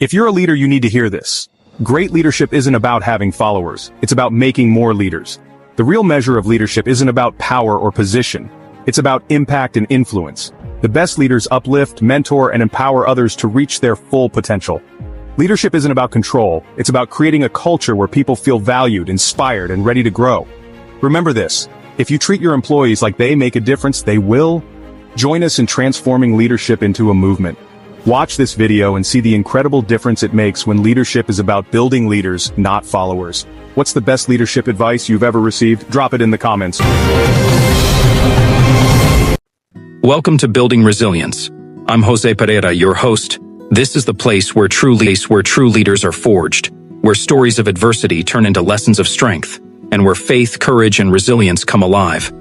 If you're a leader, you need to hear this. Great leadership isn't about having followers. It's about making more leaders. The real measure of leadership isn't about power or position. It's about impact and influence. The best leaders uplift, mentor, and empower others to reach their full potential. Leadership isn't about control. It's about creating a culture where people feel valued, inspired, and ready to grow. Remember this. If you treat your employees like they make a difference, they will. Join us in transforming leadership into a movement. Watch this video and see the incredible difference it makes when leadership is about building leaders, not followers. What's the best leadership advice you've ever received? Drop it in the comments. Welcome to Building Resilience. I'm Jose Pereira, your host. This is the place where true leaders are forged, where stories of adversity turn into lessons of strength, and where faith, courage, and resilience come alive.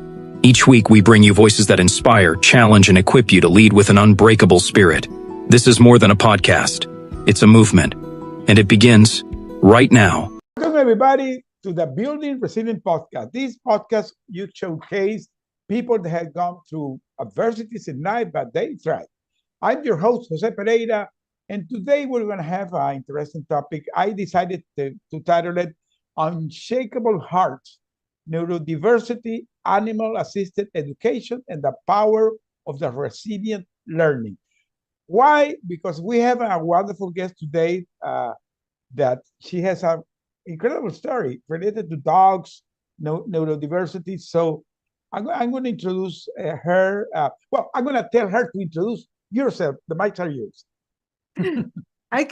Each week we bring you voices that inspire, challenge, and equip you to lead with an unbreakable spirit. This is more than a podcast. It's a movement, and it begins right now. Welcome everybody to the Building Resilient podcast. This podcast, you showcase people that have gone through adversities in life, but they thrive. I'm your host, Jose Pereira, and today we're going to have an interesting topic. I decided to title it Unshakable Hearts, Neurodiversity, Animal-Assisted Education, and the Power of the Resilient Learning. Why? Because we have a wonderful guest today that she has an incredible story related to dogs, neurodiversity. So I'm going to introduce her. I'm going to tell her to introduce yourself. The mics are yours. I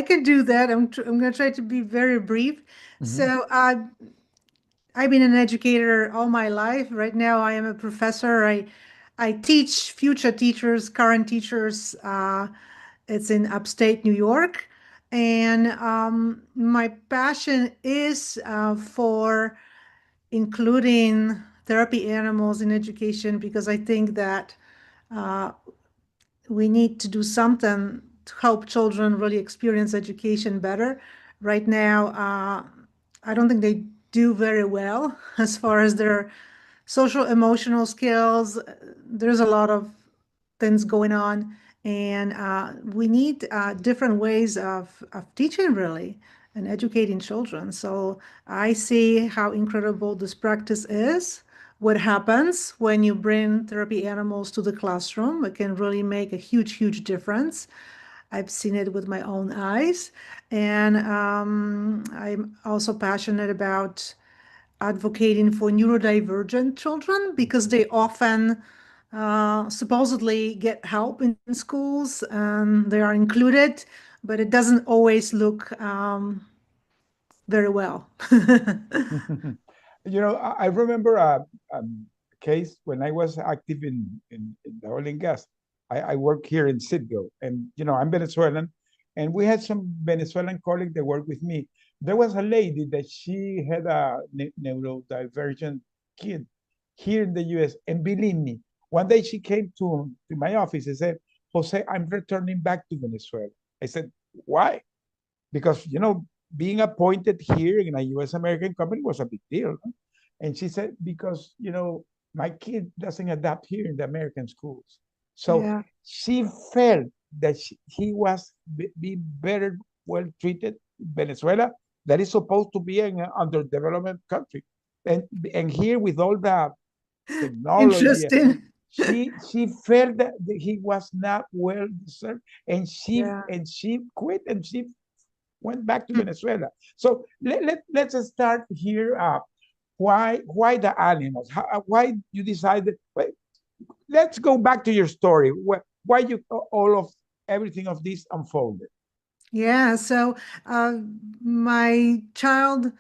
can do that. I'm going to try to be very brief. Mm-hmm. So I've been an educator all my life. Right now I am a professor. I teach future teachers, current teachers. It's in upstate New York. And my passion is for including therapy animals in education, because I think that we need to do something to help children really experience education better. Right now, I don't think they do very well as far as their social emotional skills. There's a lot of things going on, and we need different ways of teaching really and educating children. So I see how incredible this practice is. What happens when you bring therapy animals to the classroom? It can really make a huge difference. I've seen it with my own eyes. And I'm also passionate about advocating for neurodivergent children, because they often supposedly get help in schools and they are included, but it doesn't always look very well. I remember a case when I was active in the oil and gas. I work here in Citgo, and I'm Venezuelan, and we had some Venezuelan colleagues that worked with me. There was a lady that she had a neurodivergent kid here in the U.S., and believe me, one day she came to my office and said, "Jose, I'm returning back to Venezuela." I said, "Why?" Because, being appointed here in a U.S. American company was a big deal. Huh? And she said, because, my kid doesn't adapt here in the American schools. So she felt that he was being better well treated in Venezuela, that is supposed to be an underdeveloped country. And here with all the technology, interesting. She felt that he was not well deserved, and she quit, and she went back to Venezuela. So let's start here. Why the animals? Why you decided? Wait, let's go back to your story. Why you everything of this unfolded? Yeah. So my child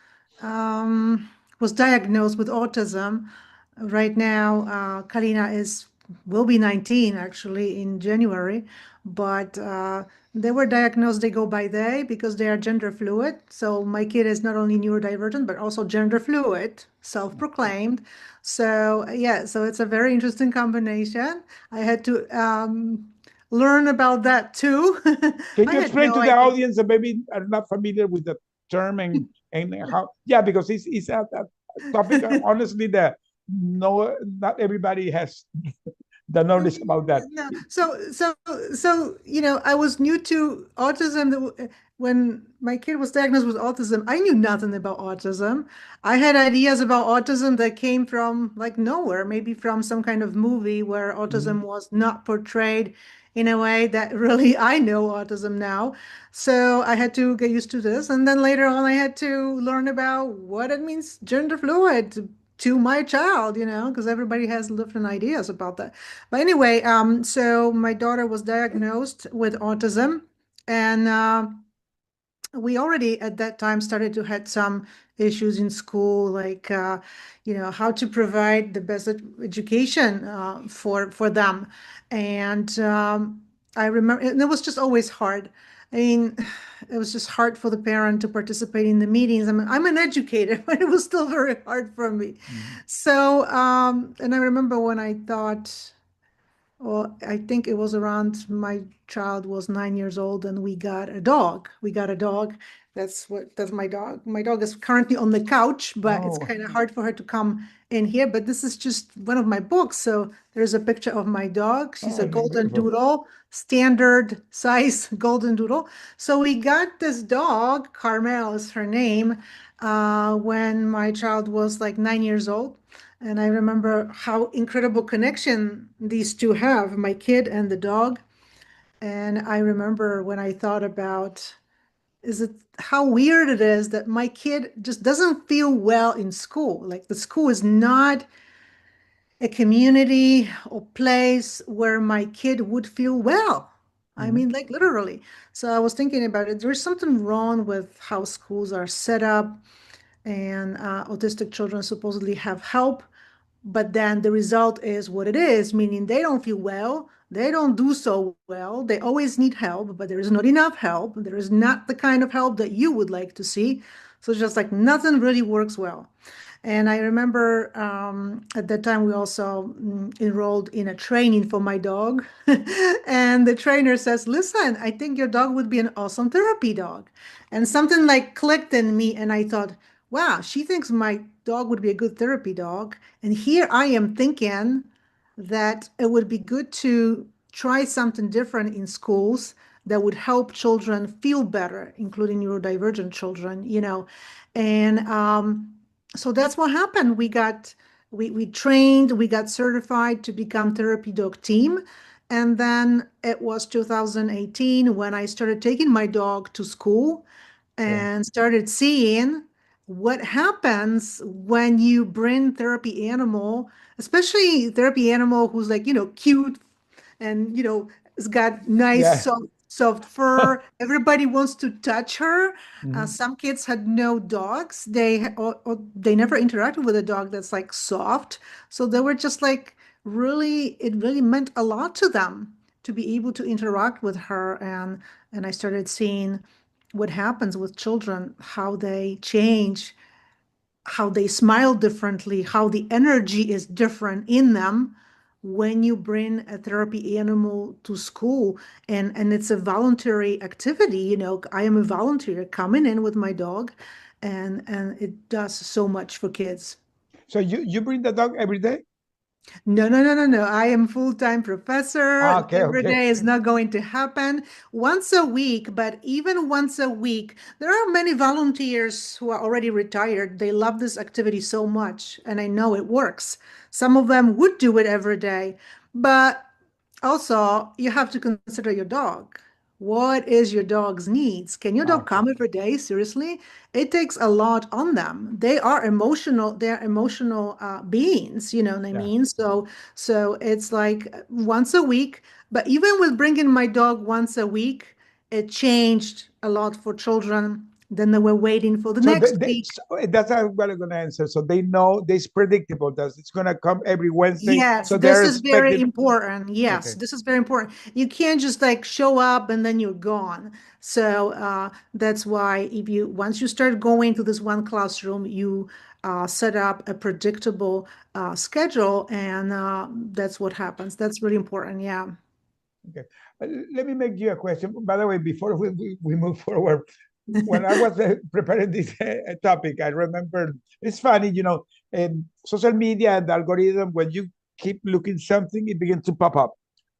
was diagnosed with autism. Right now, Karina will be 19 actually in January, but they were diagnosed, they go by they because they are gender fluid. So my kid is not only neurodivergent, but also gender fluid, self-proclaimed. So so it's a very interesting combination. I had to learn about that too. Can you explain to the audience that maybe are not familiar with the term and how? Yeah, because it's a topic, honestly, that not everybody has the knowledge about that. No. So, I was new to autism. When my kid was diagnosed with autism, I knew nothing about autism. I had ideas about autism that came from like nowhere, maybe from some kind of movie where autism was not portrayed in a way that really I know autism now. So I had to get used to this. And then later on, I had to learn about what it means gender fluid to my child, because everybody has different ideas about that. But anyway, so my daughter was diagnosed with autism, and we already at that time started to had some issues in school, like how to provide the best education for them. And I remember, and it was just always hard. I mean, it was just hard for the parent to participate in the meetings. I'm an educator, but it was still very hard for me. So, and I remember when I thought, well, I think it was around my child was 9 years old and we got a dog. We got a dog. That's my dog. My dog is currently on the couch, but it's kind of hard for her to come in here. But this is just one of my books. So there's a picture of my dog. She's a golden doodle, standard size golden doodle. So we got this dog, Carmel is her name, when my child was like 9 years old. And I remember how incredible connection these two have, my kid and the dog. And I remember when I thought about, how weird it is that my kid just doesn't feel well in school. Like the school is not a community or place where my kid would feel well. I mean, like literally. So I was thinking about it. There's something wrong with how schools are set up, and autistic children supposedly have help, but then the result is what it is, meaning they don't feel well, they don't do so well, they always need help, but there is not enough help. There is not the kind of help that you would like to see. So it's just like nothing really works well. And I remember at that time we also enrolled in a training for my dog. And the trainer says, listen, I think your dog would be an awesome therapy dog. And something like clicked in me, and I thought, wow, she thinks my dog would be a good therapy dog. And here I am thinking that it would be good to try something different in schools that would help children feel better, including neurodivergent children. And so that's what happened. We trained, we got certified to become therapy dog team. And then it was 2018 when I started taking my dog to school and started seeing what happens when you bring therapy animal, especially therapy animal who's like, cute and, it's got nice soft fur. Everybody wants to touch her. Some kids had no dogs. Or they never interacted with a dog that's like soft. So they were just like, it really meant a lot to them to be able to interact with her. And I started seeing what happens with children, how they change, how they smile differently, how the energy is different in them when you bring a therapy animal to school. And it's a voluntary activity. I am a volunteer coming in with my dog, and it does so much for kids. So you bring the dog every day? No. I am full-time professor. Every day is not going to happen. Once a week, but even once a week, there are many volunteers who are already retired. They love this activity so much, and I know it works. Some of them would do it every day, but also you have to consider your dog. What is your dog's needs? Can your dog come every day? Seriously? It takes a lot on them. They are emotional beings, you know what I mean? So it's like once a week, but even with bringing my dog once a week, it changed a lot for children. Then they were waiting for the next week. That's what I'm going to answer. So they know it's predictable that it's going to come every Wednesday. Yes, so this is very important. Yes, this is very important. You can't just like show up and then you're gone. So that's why once you start going to this one classroom, you set up a predictable schedule, and that's what happens. That's really important. Yeah. Okay. Let me make you a question. By the way, before we move forward, when I was preparing this topic, I remember it's funny, social media and the algorithm, when you keep looking something, it begins to pop up.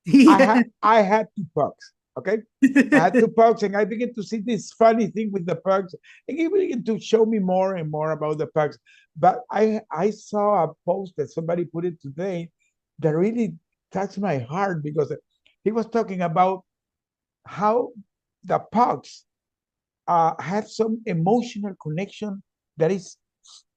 Yeah. I had two pugs. Okay, I had two pugs, and I began to see this funny thing with the pugs, and he began to show me more and more about the pugs. But I saw a post that somebody put it today that really touched my heart because he was talking about how the pugs have some emotional connection that is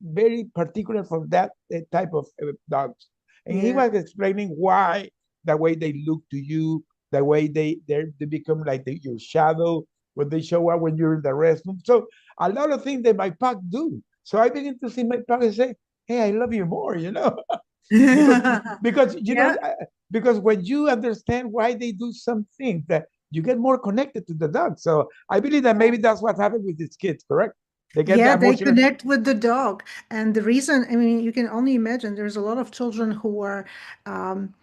very particular for that type of dogs. And he Yeah. was explaining why the way they look to you, the way they become like your shadow when they show up when you're in the restroom. So a lot of things that my pug do. So I begin to see my pug and say, "Hey, I love you more," because because you know Yeah. because when you understand why they do some things that you get more connected to the dog. So I believe that maybe that's what happened with these kids, correct? They get the Yeah, they emotional. connect with the dog. And the reason, I mean, you can only imagine there's a lot of children who are um,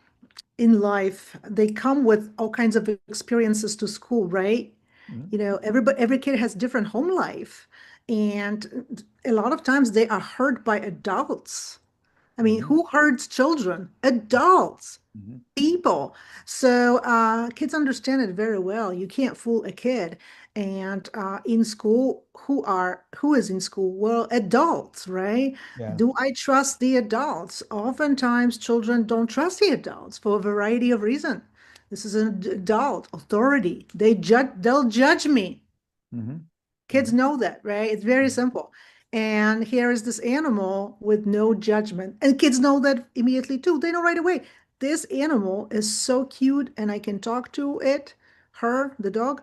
in life, they come with all kinds of experiences to school, right? Mhm. Every kid has different home life. And a lot of times they are hurt by adults. I mean, Mhm. who hurts children? Adults, Mhm. people. So kids understand it very well. You can't fool a kid. And in school, who is in school? Well, adults, right? Yeah. Do I trust the adults? Oftentimes, children don't trust the adults for a variety of reasons. This is an adult authority. They'll judge me. Mhm. Kids Mhm. know that, right? It's very Mhm. simple. And here is this animal with no judgment. And kids know that immediately too. They know right away. This animal is so cute and I can talk to it, her, the dog,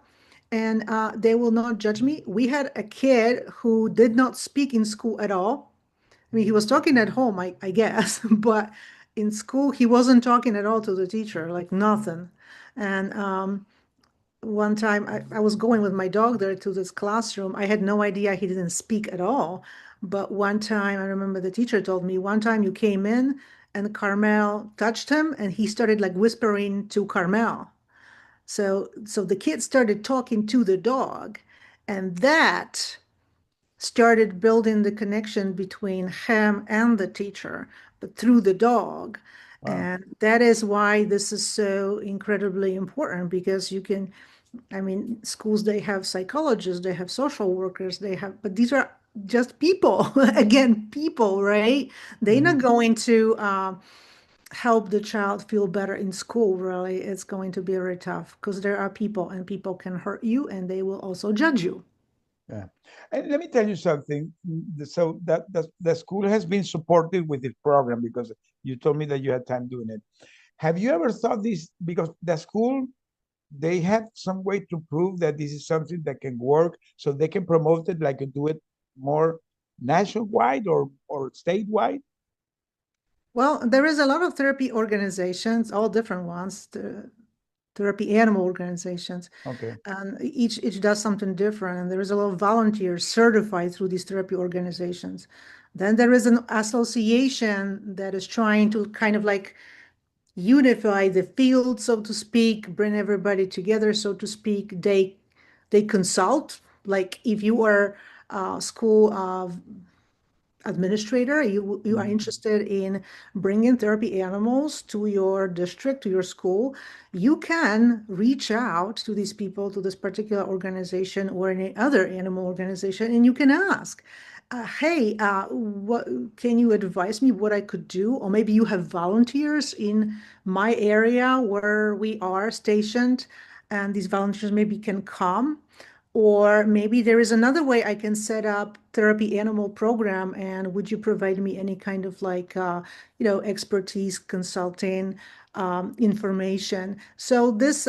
and they will not judge me. We had a kid who did not speak in school at all. I mean, he was talking at home, I guess, but in school, he wasn't talking at all to the teacher, like nothing. And one time I was going with my dog there to this classroom. I had no idea he didn't speak at all. But one time, I remember the teacher told me one time you came in and Carmel touched him and he started like whispering to Carmel. So the kid started talking to the dog, and that started building the connection between him and the teacher, but through the dog. Wow. And that is why this is so incredibly important because you can, I mean, schools, they have psychologists, they have social workers, but these are just people. Again, people, right? They're not Mhm. going to help the child feel better in school, really. It's going to be very tough because there are people and people can hurt you and they will also judge you. Yeah. And let me tell you something. So that the school has been supported with this program because you told me that you had time doing it. Have you ever thought this? Because the school, they have some way to prove that this is something that can work, so they can promote it, like do it more nationwide or statewide. Well, there is a lot of therapy organizations, all different ones, the therapy animal organizations, Okay. and each does something different. And there is a lot of volunteers certified through these therapy organizations. Then there is an association that is trying to kind of like unify the field, so to speak, bring everybody together, so to speak. They consult, like if you are a school administrator, you are Mhm. interested in bringing therapy animals to your district, to your school, you can reach out to these people, to this particular organization or any other animal organization, and you can ask, hey, what can you advise me what I could do? Or maybe you have volunteers in my area where we are stationed, and these volunteers maybe can come. Or maybe there is another way I can set up therapy animal program, and would you provide me any kind of like, expertise, consulting, information? So this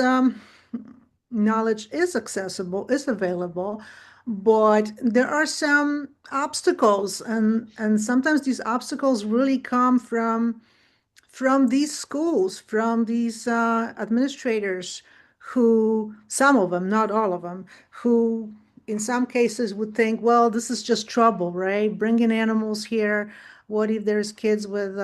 knowledge is accessible, is available, but there are some obstacles, and sometimes these obstacles really come from these schools, from these administrators who, some of them, not all of them, who in some cases would think, well, this is just trouble, right? Bringing animals here. What if there's kids with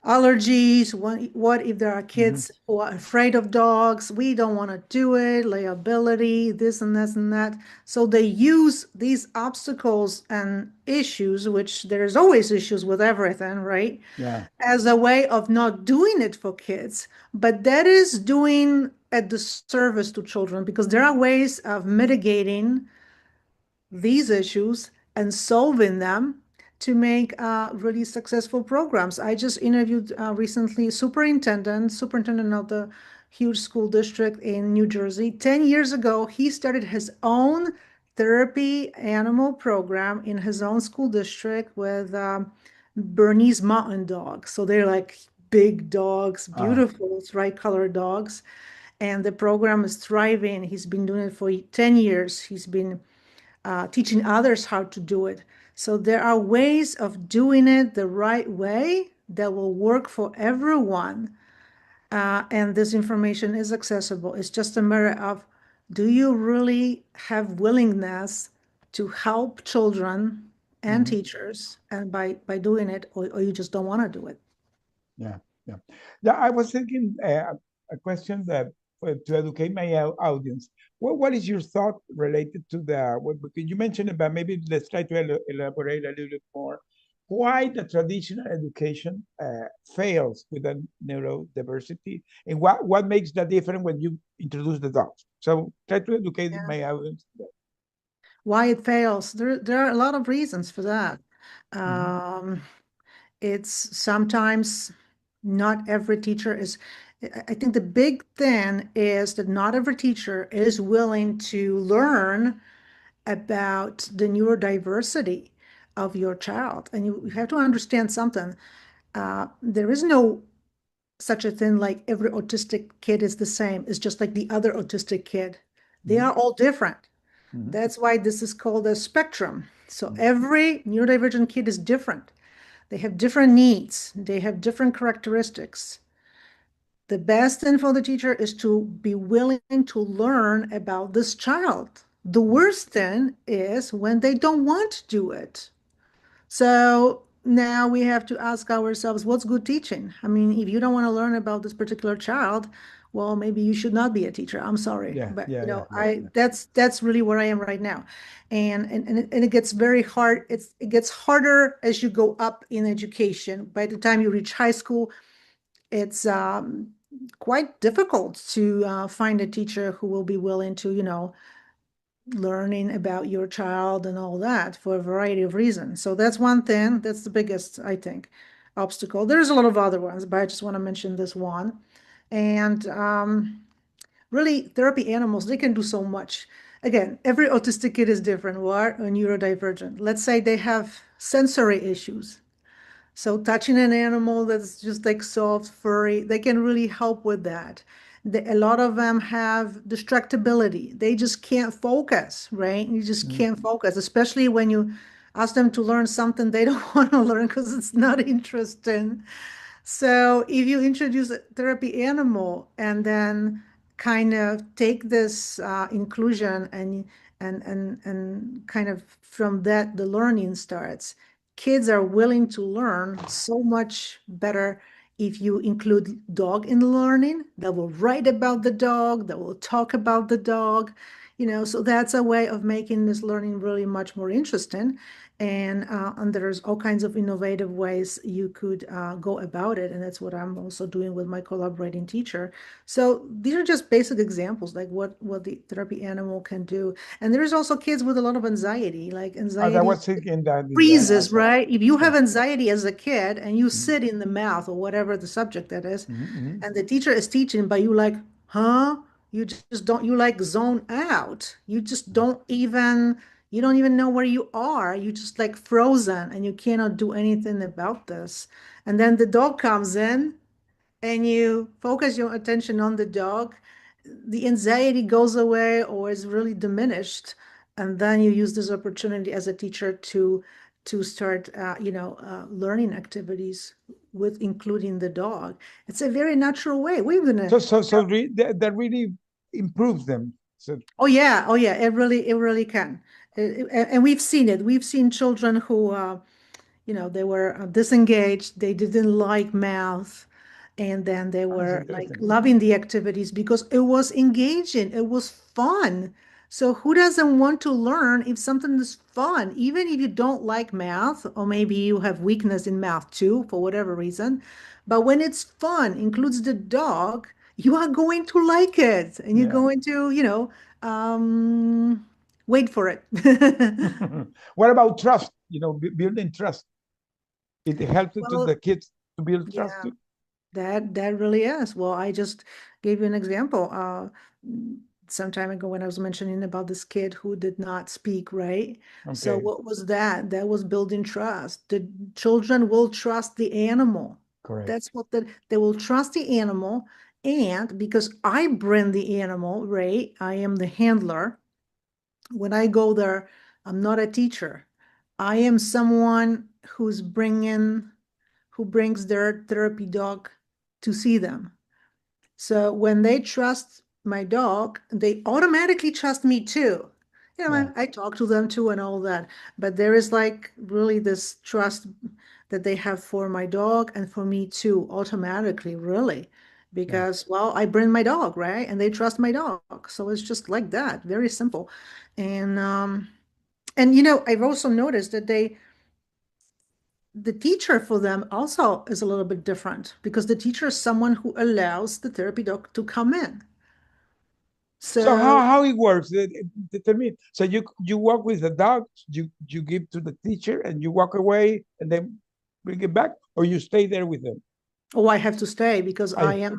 allergies. What if there are kids who are afraid of dogs? We don't want to do it, liability, this and this and that. So they use these obstacles and issues, which there's always issues with everything, right? Yeah. As a way of not doing it for kids. But that is doing a disservice to children, because there are ways of mitigating these issues and solving them to make really successful programs. I just interviewed recently superintendent of the huge school district in New Jersey. 10 years ago, he started his own therapy animal program in his own school district with Bernese Mountain Dogs. So they're like big dogs, beautiful, tricolor dogs. And the program is thriving. He's been doing it for 10 years. He's been teaching others how to do it. So there are ways of doing it the right way that will work for everyone. And this information is accessible. It's just a matter of, do you really have willingness to help children and teachers, and by doing it, or you just don't want to do it? Yeah, yeah. Yeah, I was thinking a question that to educate my audience. What is your thought related to because you mentioned about, maybe let's try to elaborate a little bit more, why the traditional education fails with the neurodiversity, and what makes that different when you introduce the dogs. So try to educate my audience. Why it fails? There are a lot of reasons for that. It's sometimes not every teacher is. I think the big thing is that not every teacher is willing to learn about the neurodiversity of your child. And you have to understand something. There is no such a thing like every autistic kid is the same. It's just like the other autistic kid. They are all different. That's why this is called a spectrum. So every neurodivergent kid is different. They have different needs. They have different characteristics. The best thing for the teacher is to be willing to learn about this child. The worst thing is when they don't want to do it. So now we have to ask ourselves, what's good teaching? I mean, if you don't want to learn about this particular child, well, maybe you should not be a teacher. I'm sorry, but that's really where I am right now, and it gets very hard. It gets harder as you go up in education. By the time you reach high school, it's quite difficult to find a teacher who will be willing to, learning about your child and all that for a variety of reasons. So that's one thing. That's the biggest, I think, obstacle. There's a lot of other ones, but I just want to mention this one. And really, therapy animals, they can do so much. Again, every autistic kid is different, or neurodivergent. Let's say they have sensory issues. So touching an animal that's just like soft, furry, they can really help with that. A lot of them have distractibility. They just can't focus, right? You just can't focus, especially when you ask them to learn something they don't want to learn because it's not interesting. So if you introduce a therapy animal and then kind of take this inclusion and kind of from that the learning starts. Kids are willing to learn so much better if you include dog in the learning. They will write about the dog, they will talk about the dog, so that's a way of making this learning really much more interesting. And there's all kinds of innovative ways you could go about it. And that's what I'm also doing with my collaborating teacher. So these are just basic examples, like what the therapy animal can do. And there's also kids with a lot of anxiety, like anxiety. I was thinking that freezes, right? If you have anxiety as a kid and you sit in the mouth or whatever the subject that is, and the teacher is teaching, but you like, huh? You just don't, you like zone out. You just don't even, you don't even know where you are. You just like frozen and you cannot do anything about this. And then the dog comes in and you focus your attention on the dog, the anxiety goes away or is really diminished. And then you use this opportunity as a teacher to start, learning activities with including the dog. It's a very natural way. We're gonna. That really improves them. So. Oh yeah, it really can. And we've seen it. We've seen children who, they were disengaged, they didn't like math, and then they That's were like interesting. loving the activities because it was engaging, it was fun. So who doesn't want to learn if something is fun, even if you don't like math, or maybe you have weakness in math too, for whatever reason. But when it's fun, includes the dog, you are going to like it, and you're Yeah. going to, wait for it. What about trust? Building trust. It helps it to the Well, kids to build trust yeah. too. That really is. Well, I just gave you an example. Some time ago when I was mentioning about this kid who did not speak, right? So Okay. what was that? That was building trust. The children will trust the animal. Correct. That's what they will trust the animal. And because I bring the animal, right? I am the handler. When I go there, I'm not a teacher. I am someone who brings their therapy dog to see them. So when they trust my dog, they automatically trust me too. Yeah. I talk to them too and all that, but there is like really this trust that they have for my dog and for me too, automatically, really. Yeah. Because, well, I bring my dog, right? And they trust my dog. So it's just like that, very simple. And I've also noticed that the teacher for them also is a little bit different because the teacher is someone who allows the therapy dog to come in. So how So, how it works? Tell me. So you walk with the dog, you give to the teacher, and you walk away, and then bring it back, or you stay there with them. oh, I have to stay because I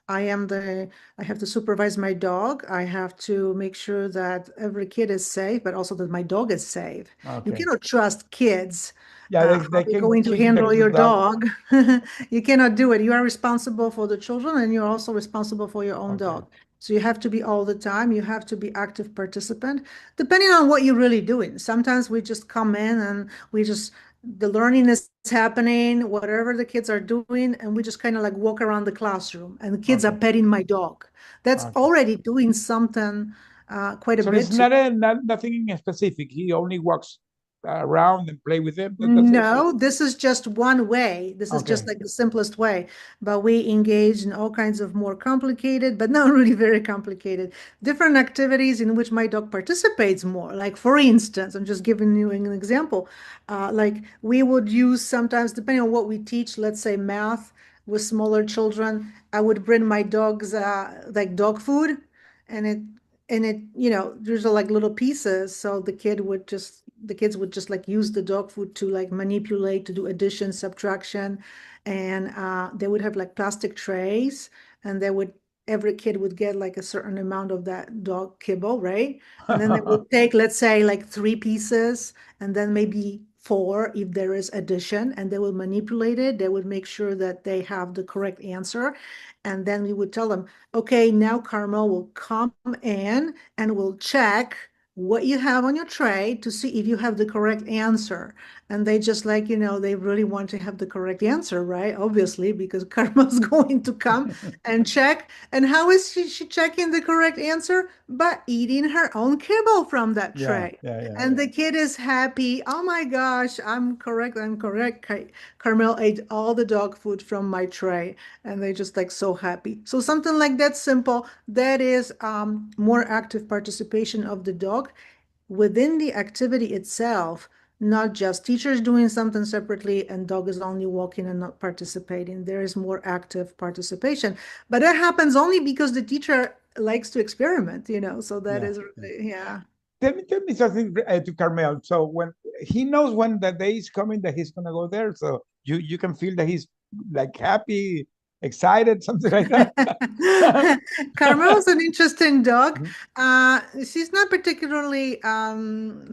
I have to supervise my dog. I have to make sure that every kid is safe, but also that my dog is safe. You okay. cannot trust kids. Yeah, How they they're can going to kick handle the your dog. dog. You cannot do it. You are responsible for the children and you're also responsible for your own Okay. dog. So you have to be all the time. You have to be active participant, depending on what you're really doing. Sometimes we just come in and the learning is happening, whatever the kids are doing, and we just kind of like walk around the classroom and the kids are Okay. petting my dog. That's Okay. already doing something quite a So it's bit. not nothing in specific. He only walks around and play with them. That's it. No, this is just one way. This is just Okay. like the simplest way. But we engage in all kinds of more complicated, but not really very complicated, different activities in which my dog participates more. Like, for instance, I'm just giving you an example. Like, we would use sometimes, depending on what we teach, let's say math with smaller children, I would bring my dogs like dog food, and there's like little pieces, so the kids would just like use the dog food to like manipulate, to do addition, subtraction, and they would have like plastic trays, and every kid would get like a certain amount of that dog kibble, right? And then they would take, let's say, like three pieces, and then maybe four if there is addition, and they will manipulate it. They would make sure that they have the correct answer. And then we would tell them, okay, now Carmel will come in and will check what you have on your tray to see if you have the correct answer. And they just like, they really want to have the correct answer, right? Obviously, because Carmel's going to come and check. And how is she checking the correct answer? By eating her own kibble from that Yeah, tray. yeah, yeah, And yeah. the kid is happy. Oh my gosh, I'm correct. I'm correct. Carmel ate all the dog food from my tray, and they just like so happy. So something like that simple, that is more active participation of the dog within the activity itself, not just teachers doing something separately and dog is only walking and not participating. There is more active participation, but that happens only because the teacher likes to experiment, so that Yeah. is Yeah. yeah. Tell me something to Carmel. So when he knows when the day is coming that he's gonna go there, so you can feel that he's like happy, excited, something like that. Carmel's an interesting dog. Mhm. She's not particularly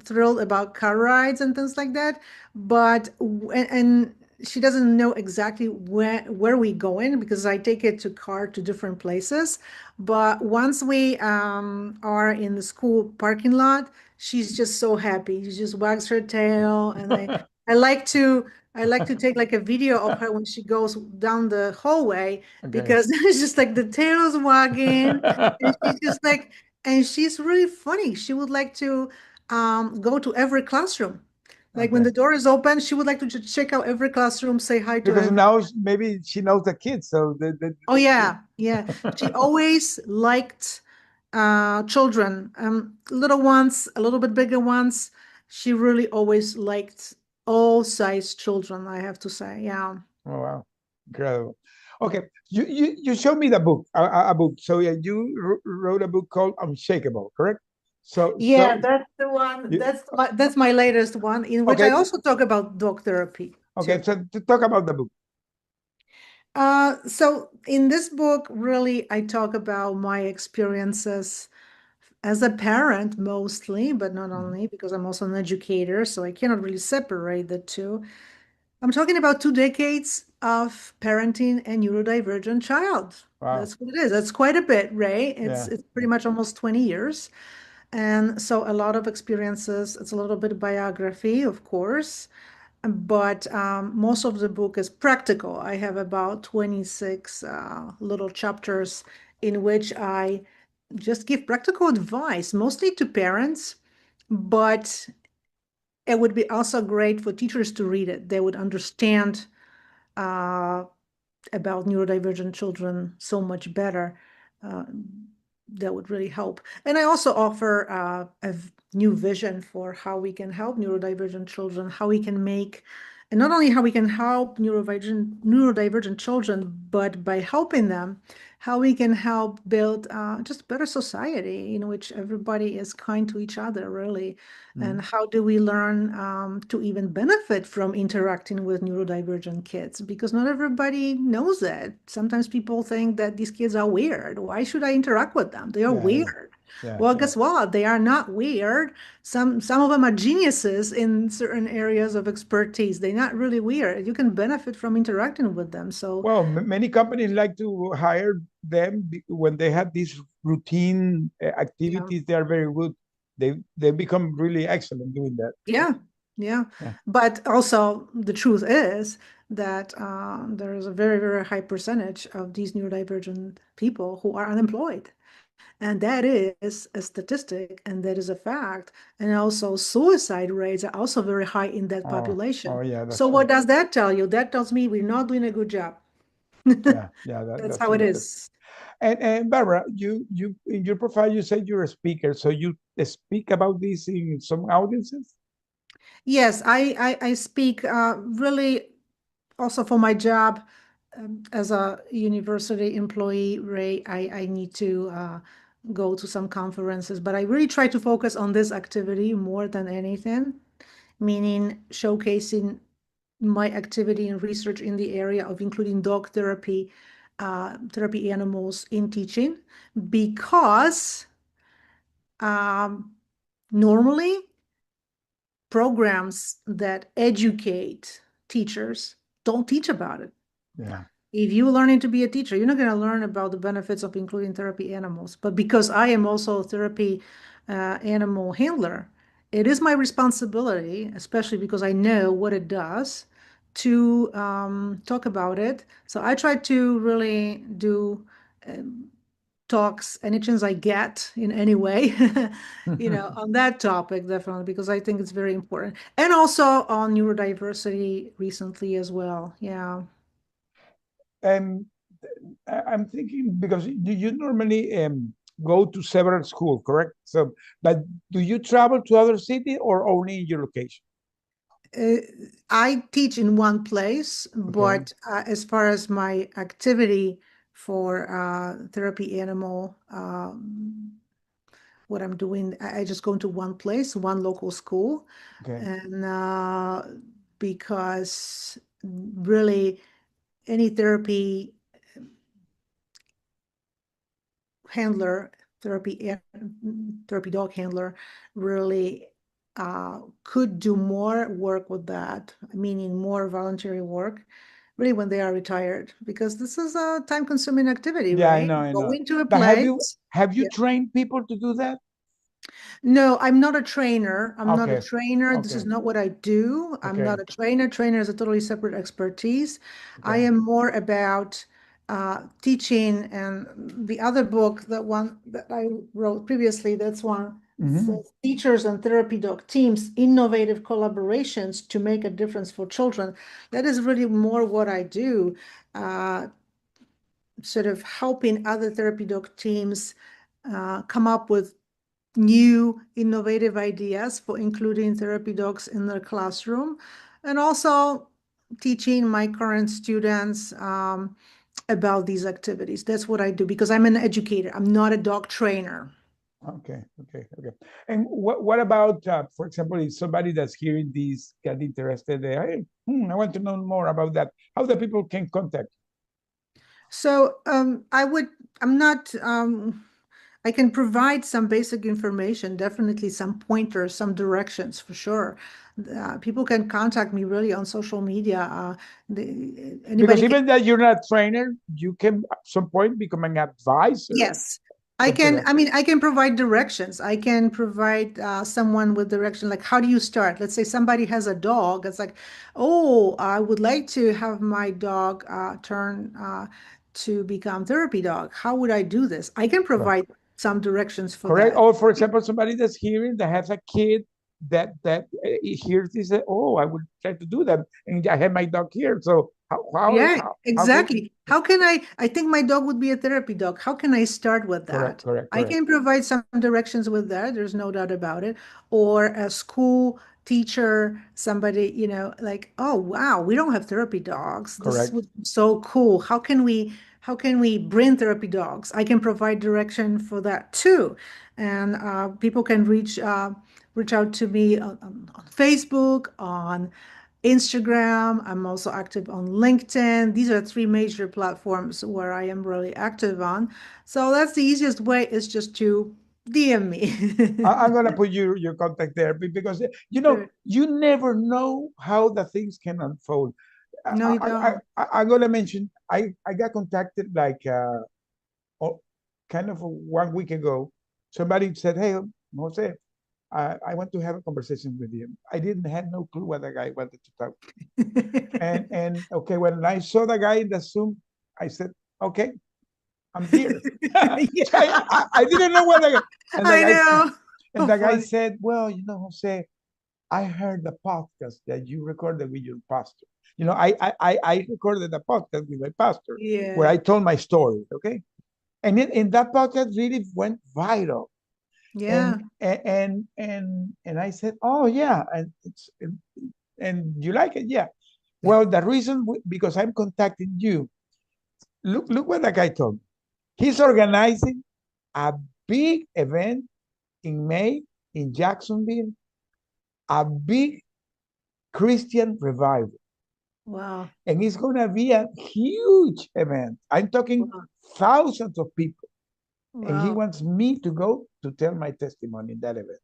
thrilled about car rides and things like that, but and she doesn't know exactly where we going because I take it to car to different places. But once we are in the school parking lot, she's just so happy. She just wags her tail, and I like to. I like to take like a video of her when she goes down the hallway Okay. because it's just like the tail's wagging, and she's just like, and she's really funny. She would like to go to every classroom. Like when Okay. the door is open, she would like to just check out every classroom, say hi to Because everyone. now maybe she knows the kids, so Oh yeah, yeah. She always liked children, little ones, a little bit bigger ones. She really always liked all size children, I have to say. Yeah. oh wow, incredible. Okay, you showed me the book, a book. So yeah, you wrote a book called Unshakable, correct? So Yeah, that's the one. you, That's my latest one, in which I okay, also talk about dog therapy okay. too. So to talk about the book. So in this book, really, I talk about my experiences as a parent mostly, but not Mhm. only, because I'm also an educator, so I cannot really separate the two. I'm talking about 2 decades of parenting a neurodivergent child. Wow. That's what it is. That's quite a bit, right? It's Yeah. it's pretty much almost 20 years. And so a lot of experiences. It's a little bit of biography, of course, but most of the book is practical. I have about 26 little chapters in which I just give practical advice, mostly to parents, but it would be also great for teachers to read it. They would understand uh, about neurodivergent children so much better. Uh, that would really help. And I also offer new vision for how we can help neurodivergent children, how we can make, and not only how we can help neurodivergent children, but by helping them, how we can help build just a better society in which everybody is kind to each other, really. And Mhm. how do we learn to even benefit from interacting with neurodivergent kids? Because not everybody knows it. Sometimes people think that these kids are weird. Why should I interact with them? They are Yeah, yeah, weird. yeah, Well, yeah, guess what? They are not weird. Some of them are geniuses in certain areas of expertise. They're not really weird. You can benefit from interacting with them. So well, many companies like to hire them when they have these routine yeah. activities. They are very good. They become really excellent doing that. Yeah, yeah. Yeah. But also, the truth is that there is a very, very high percentage of these neurodivergent people who are unemployed. And that is a statistic, and that is a fact. And also, suicide rates are also very high in that Oh, oh population. yeah, So, that's what true. does that tell you? That tells me we're not doing a good job. Yeah, yeah, That's that's how it really good. is. And Barbara, you in your profile you said you're a speaker, so you speak about this in some audiences. Yes, I speak really also for my job as a university employee, Ray, I need to go to some conferences, but I really try to focus on this activity more than anything, meaning showcasing my activity and research in the area of including dog therapy, therapy animals in teaching, because um, normally programs that educate teachers don't teach about it. Yeah. If you're learning to be a teacher, you're not going to learn about the benefits of including therapy animals. But because I am also a therapy animal handler, it is my responsibility, especially because I know what it does, to talk about it. So I try to really do talks any chance I get in any way, on that topic, definitely, because I think it's very important. And also on neurodiversity recently as well. Yeah. And I'm thinking because you normally go to several schools, correct? So, but do you travel to other city or only in your location? Uh, I teach in one place, Okay. but as far as my activity for therapy animal, what I'm doing, I just go into one place, one local school, Okay. and because really any handler, therapy dog handler, really could do more work with that, meaning more voluntary work, really when they are retired, because this is a time-consuming activity, Yeah, right? I Go know. into a But place. have you Yeah. trained people to do that? No, I'm not a trainer. I'm not a Okay. trainer. This is Okay. not what I do. I'm not Okay. a trainer. Trainer is a totally separate expertise. I Okay. am more about teaching. And the other book, that one that I wrote previously, that's one Mhm. teachers and therapy dog teams, innovative collaborations to make a difference for children. That is really more what I do, sort of helping other therapy dog teams come up with new innovative ideas for including therapy dogs in their classroom, and also teaching my current students about these activities. That's what I do because I'm an educator. I'm not a dog trainer. Okay, okay, okay. And what about, for example, if somebody that's hearing this get interested, hey, I want to know more about that. How the people can contact? So I'm not, I can provide some basic information, definitely some pointers, some directions for sure. People can contact me really on social media. Because Anybody can. even that you're not a trainer, you can at some point become an advisor, Yes, I something can. like I mean, I can provide directions. I can provide someone with direction. Like, how do you start? Let's say somebody has a dog. It's like, oh, I would like to have my dog turn to become therapy dog. How would I do this? I can that. provide some directions for Correct. that. Or for example, somebody that's hearing that has a kid that hears this, oh, I would try to do that, and I have my dog here. So Yeah, how can exactly. How can I think my dog would be a therapy dog. How can I start with correct, that? correct, I correct, can provide some directions with that. There's no doubt about it. Or a school teacher, somebody, like, oh, wow, we don't have therapy dogs. This correct. would be so cool. How can we bring therapy dogs? I can provide direction for that too. And people can reach out to me on Facebook, on Instagram. I'm also active on LinkedIn. These are three major platforms where I am really active on. So that's the easiest way is just to DM I'm me. gonna put your contact there because Sure. you never know how the things can unfold. No, you don't. I'm gonna mention I got contacted like oh, kind of 1 week ago. Somebody said, "Hey, Jose, I want to have a conversation with you." I didn't have no clue what the guy wanted to talk. And okay, when I saw the guy in the Zoom, I said, "Okay, I'm here." So Yeah, I didn't know what the guy, and the I guy know. and How the guy funny. said, "Well, Jose, I heard the podcast that you recorded with your pastor. I recorded a podcast with my pastor where Yeah, I told my story, okay? And in that podcast really went viral. yeah. And I said, oh yeah, and you like it, yeah. Well, the reason because I'm contacting you. Look what the guy told me. He's organizing a big event in May in Jacksonville, a big Christian revival. Wow. And it's going to be a huge event. I'm talking Wow. thousands of people. And he Wow. wants me to go to tell my testimony in that event.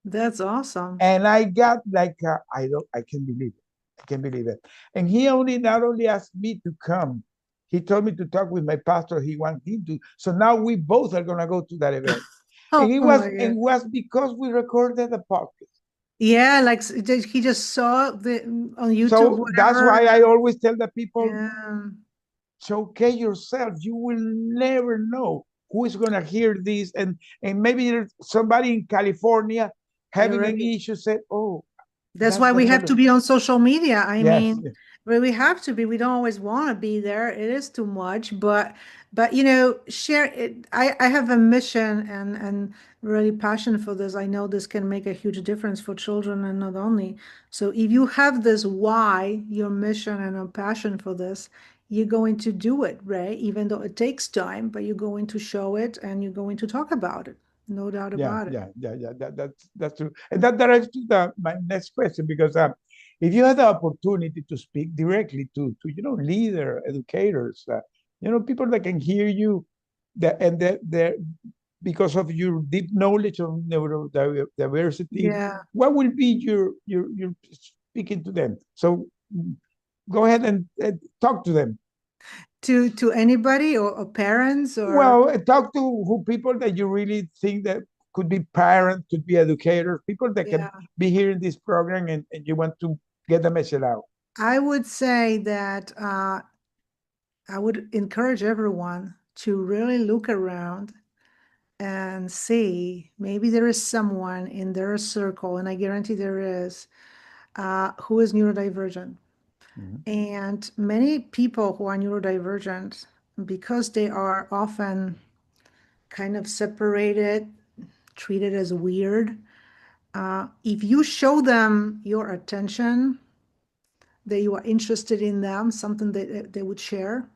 That's awesome. And I got like, I can believe it. I can believe it. And he not only asked me to come, he told me to talk with my pastor. He wants him to. So now we both are going to go to that event. And Oh my and God. was because we recorded the podcast. Yeah, like he just saw the on YouTube, So that's why whatever. I always tell the people, Yeah. showcase yourself. You will never know who is going to hear this. And maybe there's somebody in California You're having an right. issue said, oh, That's why we that's have what, to be on social media. I yes. mean, we have to be. We don't always want to be there. It is too much, but share it. I have a mission and really passion for this. I know this can make a huge difference for children and not only. So if you have this why, your mission and a passion for this, you're going to do it, right? Even though it takes time, but you're going to show it and you're going to talk about it. No doubt Yeah, about it. yeah, yeah, yeah. That's true. And that directs to my next question because if you had the opportunity to speak directly to leader educators, people that can hear you, that because of your deep knowledge of neurodiversity, Yeah. what will be your speaking to them? So go ahead and talk to them. To anybody or parents or Well, talk to who people that you really think that could be parents, could be educators, people that can yeah, be here in this program and you want to get the message out. I would say that I would encourage everyone to really look around and see, maybe there is someone in their circle, and I guarantee there is, who is neurodivergent. And many people who are neurodivergent, because they are often kind of separated, treated as weird, if you show them your attention, that you are interested in them, something that they would share,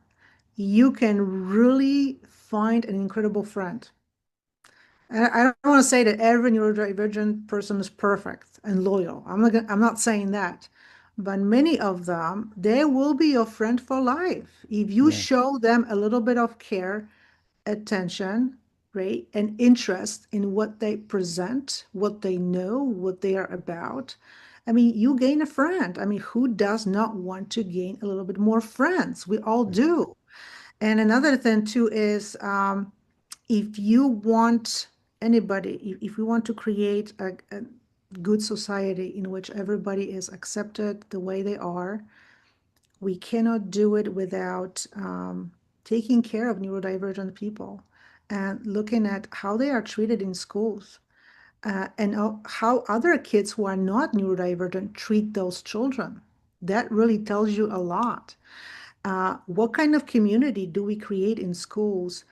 you can really find an incredible friend. And I don't want to say that every neurodivergent person is perfect and loyal. I'm not saying that. But many of them, they will be your friend for life. If you show them a little bit of care, attention, right, and interest in what they present, what they know, what they are about. I mean, you gain a friend. I mean, who does not want to gain a little bit more friends? We all do. And another thing too is, if you want anybody, if we want to create a good society in which everybody is accepted the way they are, we cannot do it without taking care of neurodivergent people and looking at how they are treated in schools, and how other kids who are not neurodivergent treat those children. That really tells you a lot. What kind of community do we create in schools?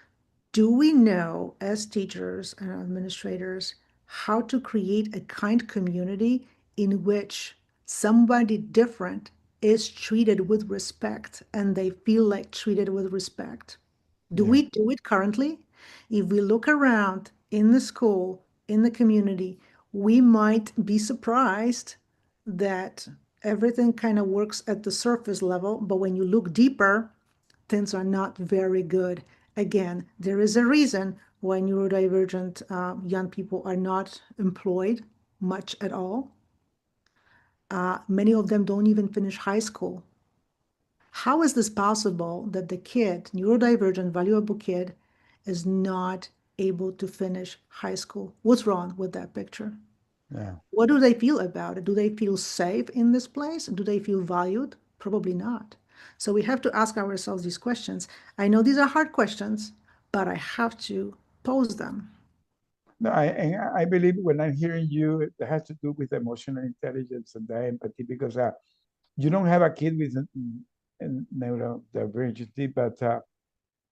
Do we know as teachers and administrators how to create a kind community in which somebody different is treated with respect and they feel like treated with respect? Do we do it currently? If we look around in the school, in the community, we might be surprised that everything kind of works at the surface level, but when you look deeper, things are not very good. Again, there is a reason why neurodivergent young people are not employed much at all. Many of them don't even finish high school. How is this possible that the kid, neurodivergent, valuable kid, is not able to finish high school? What's wrong with that picture? Yeah. What do they feel about it? Do they feel safe in this place? Do they feel valued? Probably not. So we have to ask ourselves these questions. I know these are hard questions, but I have to pose them. No, I believe when I'm hearing you, it has to do with emotional intelligence and the empathy, because you don't have a kid with a neurodiversity, but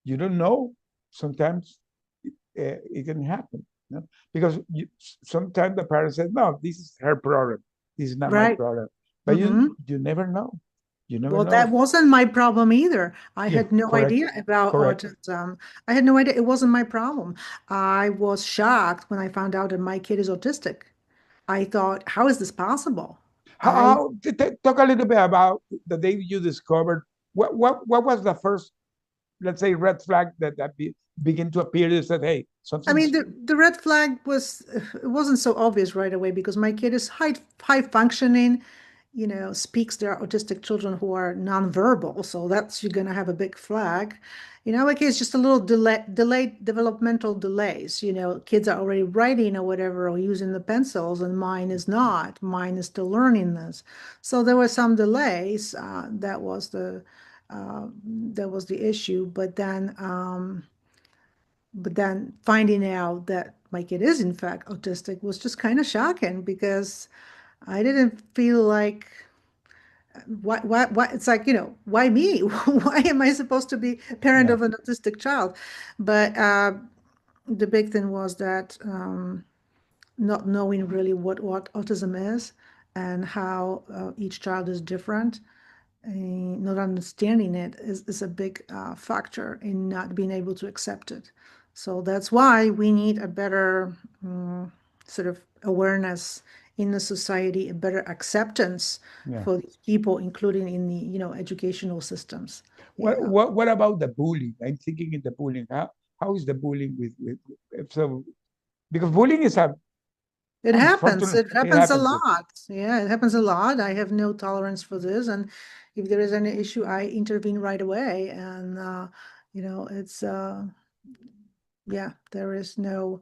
you don't know. Sometimes it can happen, you know? Because sometimes the parent says, "No, this is her problem. This is not my Right. problem." But you never know. You never Well, know. that wasn't my problem either. I Yeah, had no correct, idea about correct. autism. I had no idea. It wasn't my problem. I was shocked when I found out that my kid is autistic. I thought, how is this possible? Talk a little bit about the day you discovered what was the first, let's say, red flag that begin to appear. You said, "Hey, I mean, something's." the red flag was, it wasn't so obvious right away because my kid is high functioning, speaks. There are autistic children who are nonverbal, so that's you're gonna have a big flag. In our case, just a little delayed developmental delays. Kids are already writing or whatever or using the pencils, and mine is not. Mine is still learning this. So there were some delays. That was the issue. But then finding out that my kid is in fact autistic was just kind of shocking because I didn't feel like why it's like, why me? Why am I supposed to be a parent Yeah. of an autistic child? But the big thing was that not knowing really what autism is and how each child is different. Not understanding it is a big factor in not being able to accept it. So that's why we need a better sort of awareness in the society, a better acceptance Yeah. for these people, including in the educational systems. Yeah, What about the bullying? I'm thinking in the bullying. How is the bullying so, because bullying is a it happens. unfortunate, It it happens a happens. lot. Yeah, it happens a lot. I have no tolerance for this, and if there is any issue, I intervene right away. And it's yeah, there is no.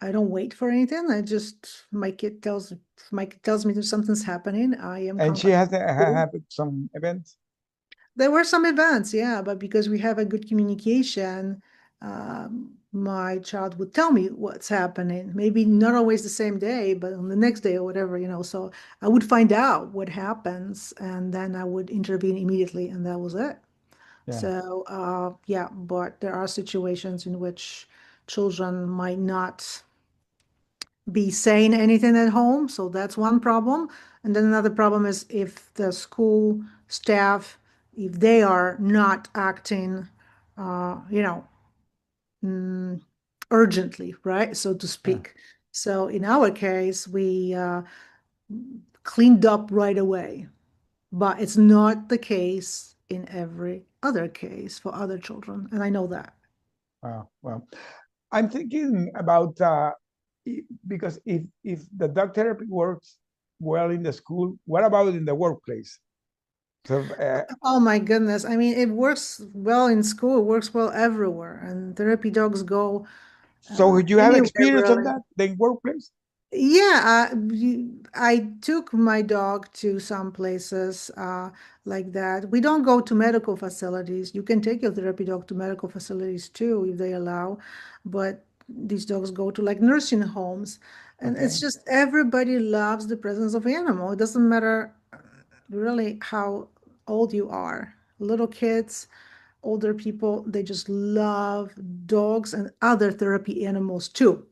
I don't wait for anything. My kid tells me that something's happening. I am And she contact. has had some events. There were some events, yeah, but because we have a good communication, my child would tell me what's happening. Maybe not always the same day, but on the next day or whatever, So I would find out what happens, and then I would intervene immediately, and that was it. Yeah. So, yeah, but there are situations in which children might not be saying anything at home, so that's one problem. And then another problem is if the school staff, if they are not acting, urgently, right? So to Yeah. speak. So in our case, we cleaned up right away, but it's not the case in every other case for other children, and I know that. Well, I'm thinking about because if the dog therapy works well in the school, what about in the workplace? So Oh my goodness. I mean, it works well in school, it works well everywhere, and therapy dogs go so would you have anywhere experience on really. that the workplace? Yeah, I took my dog to some places like that. We don't go to medical facilities. You can take your therapy dog to medical facilities too, if they allow, but these dogs go to like nursing homes. And it's Okay. just everybody loves the presence of animal. It doesn't matter really how old you are. Little kids, older people, they just love dogs and other therapy animals too.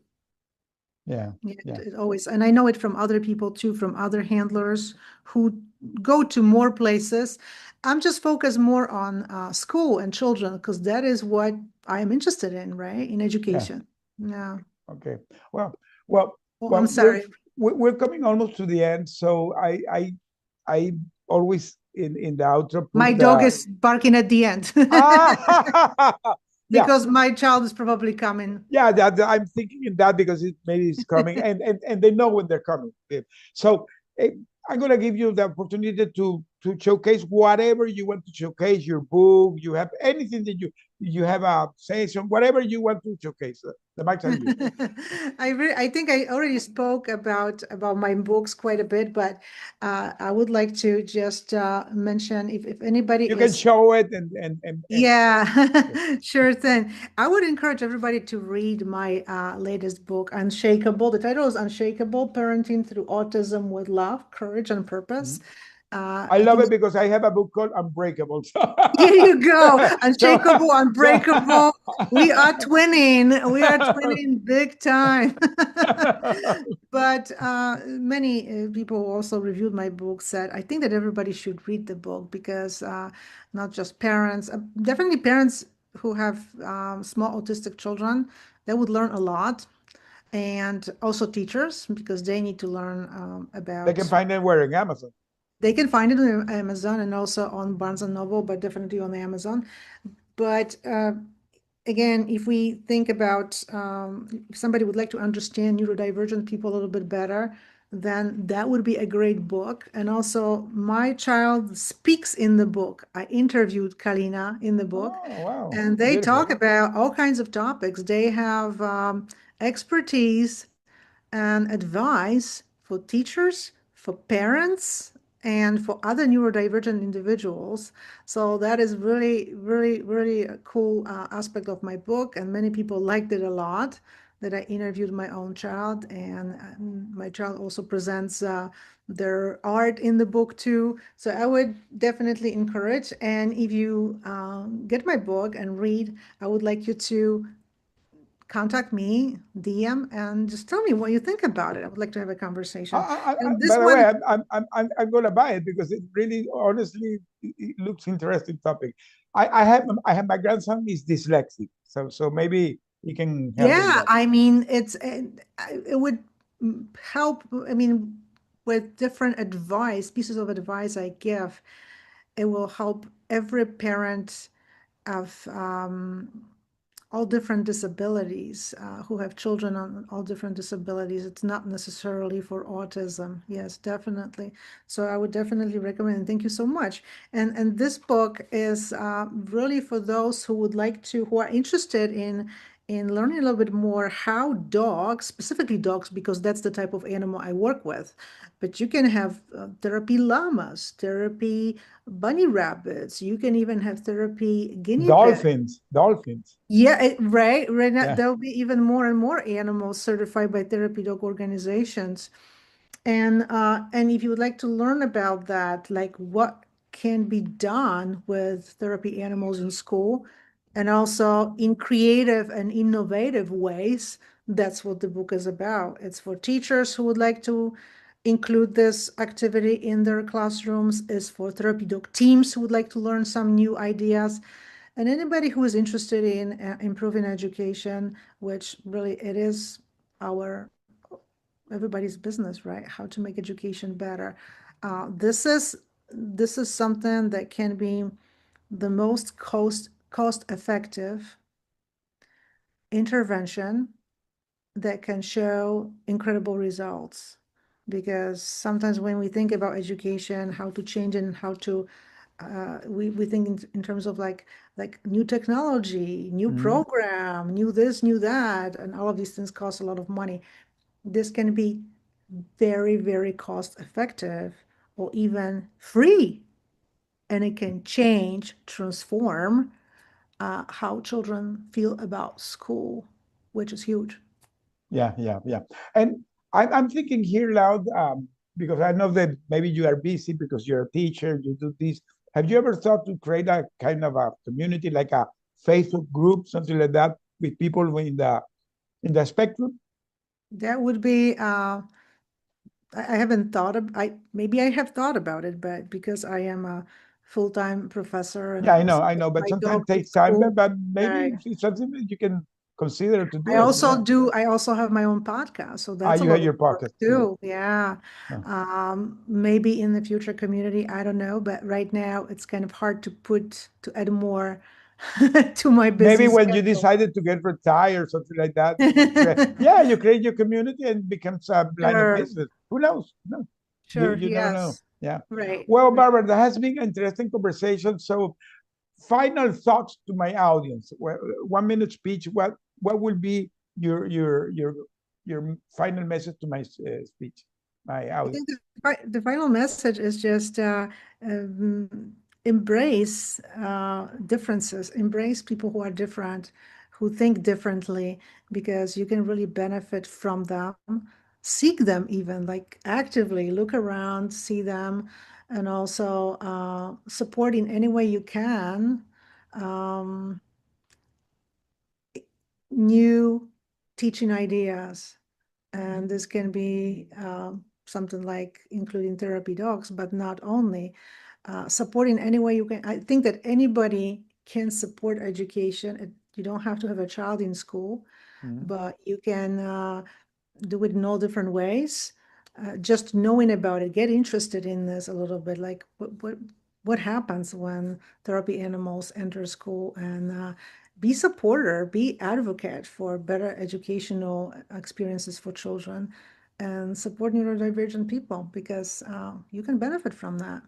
Yeah. Yeah, Yeah. it always, and I know it from other people too, from other handlers who go to more places. I'm just focused more on school and children because that is what I am interested in, right? In Yeah. education. Yeah. Okay. Well, well, Oh, I'm well. We're sorry. we're coming almost to the end, so I always in the outro My put dog is barking at the end ah yeah. because my child is probably coming. Yeah, I'm thinking in that because maybe it's coming, and they know when they're coming. Yeah. So eh, I'm gonna give you the opportunity to showcase whatever you want to showcase. Your book, you have anything that you have a session, whatever you want to showcase. The mic's on you. I think I already spoke about my books quite a bit, but I would like to just mention if anybody You can is. show it and Yeah, sure thing. I would encourage everybody to read my latest book, Unshakable. The title is Unshakable: Parenting Through Autism with Love, Courage, and Purpose. I I love think it because I have a book called Unbreakable. So, here you go. so, Unshakable, so unbreakable. We are twinning. We are twinning big time. But many people who also reviewed my book said, I think that everybody should read the book because not just parents, definitely parents who have small autistic children, they would learn a lot. And also teachers, because they need to learn they can about. find it where in Amazon. They can find it on Amazon and also on Barnes and Noble, but definitely on Amazon. But again, if we think about if somebody would like to understand neurodivergent people a little bit better, then that would be a great book. And also, my child speaks in the book. I interviewed Kalina in the book, Oh, wow. and they talk Beautiful. about all kinds of topics. They have expertise and advice for teachers, for parents, and for other neurodivergent individuals. So that is really, really, really a cool aspect of my book, and many people liked it a lot. That I interviewed my own child, and my child also presents their art in the book too. So I would definitely encourage. And if you get my book and read, I would like you to contact me, DM, and just tell me what you think about it. I would like to have a conversation. And this By the way, one, I'm going to buy it because it really, honestly, it looks interesting topic. I have my grandson is dyslexic, so maybe he can help in yeah, that. I mean, it would help. I mean, with different advice, pieces of advice I give, it will help every parent of all different disabilities, who have children on all different disabilities. It's not necessarily for autism. Yes, definitely. So I would definitely recommend, and thank you so much. And this book is really for those who would like to, who are interested and learning a little bit more how dogs, specifically dogs, because that's the type of animal I work with, but you can have therapy llamas, therapy bunny rabbits. You can even have therapy guinea pigs. Dolphins. Yeah, right now Yeah. there'll be even more and more animals certified by therapy dog organizations. And if you would like to learn about that, like what can be done with therapy animals in school and also in creative and innovative ways, that's what the book is about. It's for teachers who would like to include this activity in their classrooms, is for therapy dog teams who would like to learn some new ideas, and anybody who is interested in improving education, which really it is our everybody's business, right? How to make education better. This is something that can be the most cost effective intervention that can show incredible results. Because sometimes when we think about education, how to change and how to we think in terms of like new technology, new program, new this, new that, and all of these things cost a lot of money. This can be very, very cost effective or even free. And it can change, transform how children feel about school, which is huge. Yeah, yeah, yeah. And I'm thinking here loud, because I know that maybe you are busy because you're a teacher, you do this. Have you ever thought to create a kind of a community, like a Facebook group, something like that, with people in the spectrum? That would be, I haven't thought of, maybe I have thought about it, but because I am a full-time professor and Yeah, I also I take know, but my sometimes dog it to takes time, school. but maybe I, it's something that you can consider to I do it. also do, I also have my own podcast, so that's a You have lot of your work pocket too. too. Yeah. Oh. Maybe in the future community, I don't know, but right now it's kind of hard to add more to my Maybe busy when you schedule. decided to get retired, something like that, yeah, you create your community and becomes a line of Sure, business. Who knows? No, sure, you never know. yes. Yeah. Right, Well, right. Barbara, that has been an interesting conversation. So, final thoughts to my audience. 1 minute speech. What will be your final message to my speech, my I think audience? the final message is just embrace differences, embrace people who are different, who think differently, because you can really benefit from them. Seek them even, like actively look around, see them, and also support in any way you can um, new teaching ideas. And this can be something like including therapy dogs, but not only. Support in any way you can. I think that anybody can support education. You don't have to have a child in school, Mhm. but you can do it in all different ways. Just knowing about it, get interested in this a little bit, like what happens when therapy animals enter school, and be supporter, be advocate for better educational experiences for children, and support neurodivergent people because you can benefit from that.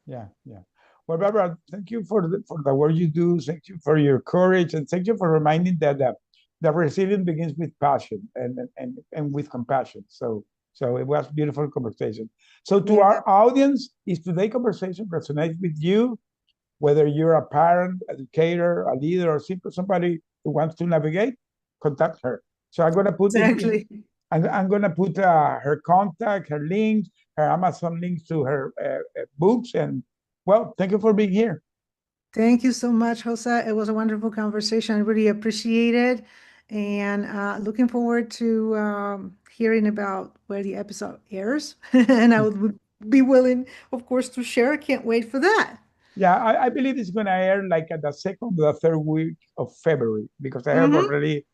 Yeah, yeah. Well, Barbara, thank you for the work you do. Thank you for your courage, and thank you for reminding that resilience begins with passion and with compassion. So it was beautiful conversation. So to Yeah, our audience, if today's conversation resonates with you, whether you're a parent, educator, a leader, or simply somebody who wants to navigate, contact her. So I'm gonna put in exactly. I'm gonna put her contact, her links, her Amazon links to her books, and well, thank you for being here. Thank you so much, Jose. It was a wonderful conversation. I really appreciate it. And looking forward to hearing about where the episode airs. And I would be willing, of course, to share. Can't wait for that. Yeah, I believe it's gonna air like at the second or the third week of February because Hmm. I have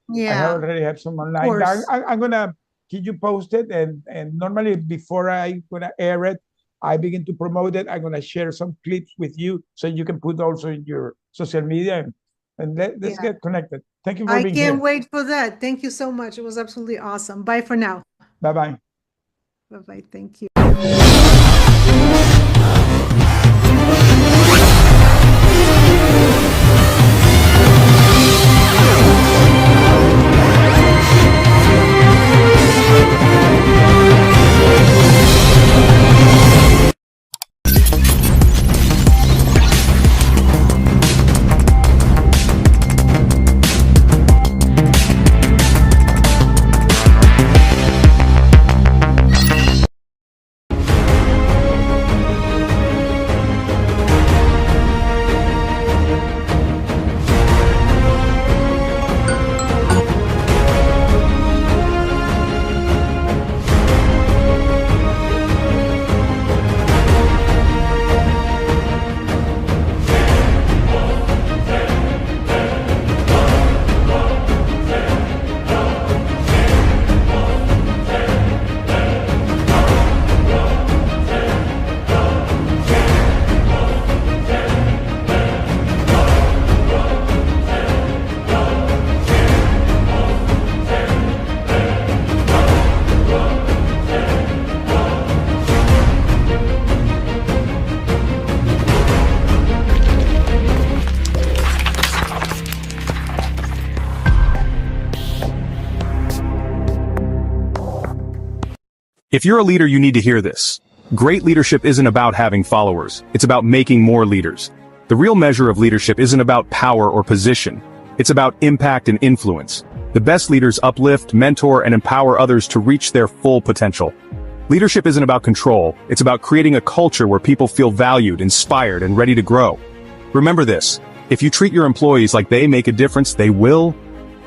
Yeah, already have some of online. course. I'm gonna keep you posted, and normally before I gonna air it, I begin to promote it. I'm gonna share some clips with you so you can put also in your social media, and let's Yeah, get connected. Thank you for I being can't here. wait for that. Thank you so much. It was absolutely awesome. Bye for now. Bye bye. Bye-bye. Thank you. If you're a leader, you need to hear this. Great leadership isn't about having followers, it's about making more leaders. The real measure of leadership isn't about power or position, it's about impact and influence. The best leaders uplift, mentor, and empower others to reach their full potential. Leadership isn't about control, it's about creating a culture where people feel valued, inspired, and ready to grow. Remember this, if you treat your employees like they make a difference, they will.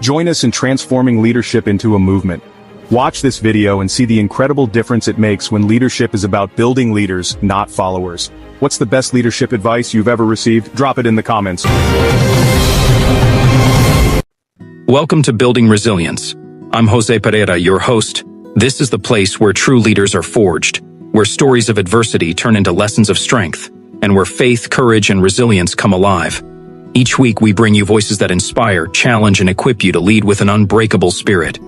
Join us in transforming leadership into a movement. Watch this video and see the incredible difference it makes when leadership is about building leaders, not followers. What's the best leadership advice you've ever received? Drop it in the comments. Welcome to Building Resilience. I'm Jose Pereira, your host. This is the place where true leaders are forged, where stories of adversity turn into lessons of strength, and where faith, courage, and resilience come alive. Each week we bring you voices that inspire, challenge, and equip you to lead with an unbreakable spirit.